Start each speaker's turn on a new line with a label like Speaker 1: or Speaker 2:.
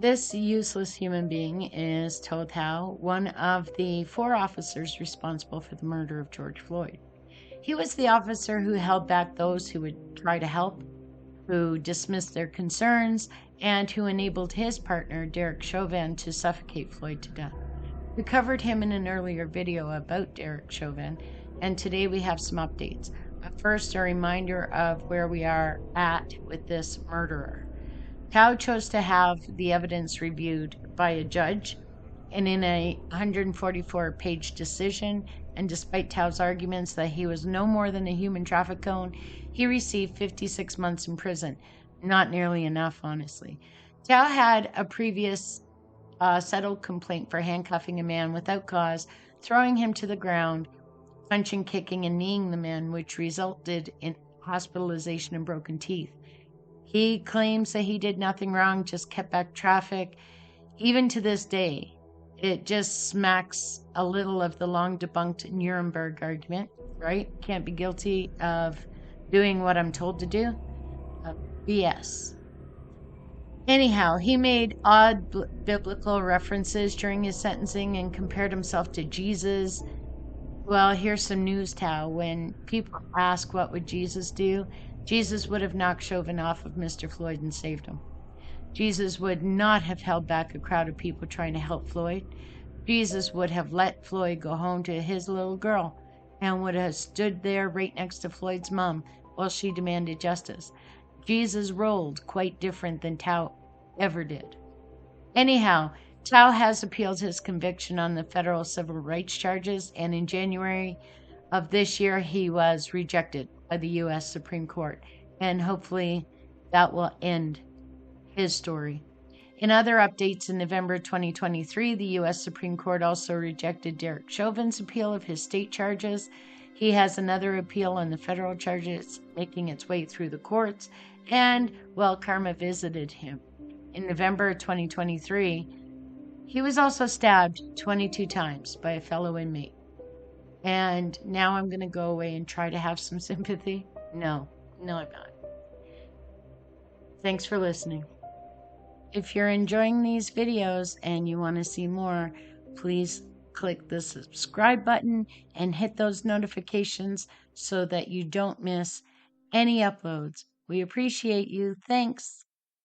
Speaker 1: This useless human being is Tou Thao, one of the 4 officers responsible for the murder of George Floyd. He was the officer who held back those who would try to help, who dismissed their concerns, and who enabled his partner, Derek Chauvin, to suffocate Floyd to death. We covered him in an earlier video about Derek Chauvin, and today we have some updates. But first, a reminder of where we are at with this murderer. Thao chose to have the evidence reviewed by a judge, and in a 144-page decision, and despite Tao's arguments that he was no more than a human traffic cone, he received 56 months in prison. Not nearly enough, honestly. Tao had a previous settled complaint for handcuffing a man without cause, throwing him to the ground, punching, kicking, and kneeing the man, which resulted in hospitalization and broken teeth. He claims that he did nothing wrong, just kept back traffic. Even to this day, it just smacks a little of the long-debunked Nuremberg argument, right? Can't be guilty of doing what I'm told to do. BS. Anyhow, he made odd biblical references during his sentencing and compared himself to Jesus. Well, here's some news, Tao. When people ask what would Jesus do, Jesus would have knocked Chauvin off of Mr. Floyd and saved him. Jesus would not have held back a crowd of people trying to help Floyd. Jesus would have let Floyd go home to his little girl and would have stood there right next to Floyd's mom while she demanded justice. Jesus rolled quite different than Tao ever did. Anyhow, Tao has appealed his conviction on the federal civil rights charges, and in January of this year, he was rejected by the U.S. Supreme Court, and hopefully that will end his story. In other updates, in November 2023, the U.S. Supreme Court also rejected Derek Chauvin's appeal of his state charges. He has another appeal on the federal charges making its way through the courts, and, well, karma visited him. In November 2023, he was also stabbed 22 times by a fellow inmate. And now I'm going to go away and try to have some sympathy? No, I'm not. Thanks for listening. If you're enjoying these videos and you want to see more, please click the subscribe button and hit those notifications so that you don't miss any uploads. We appreciate you. Thanks.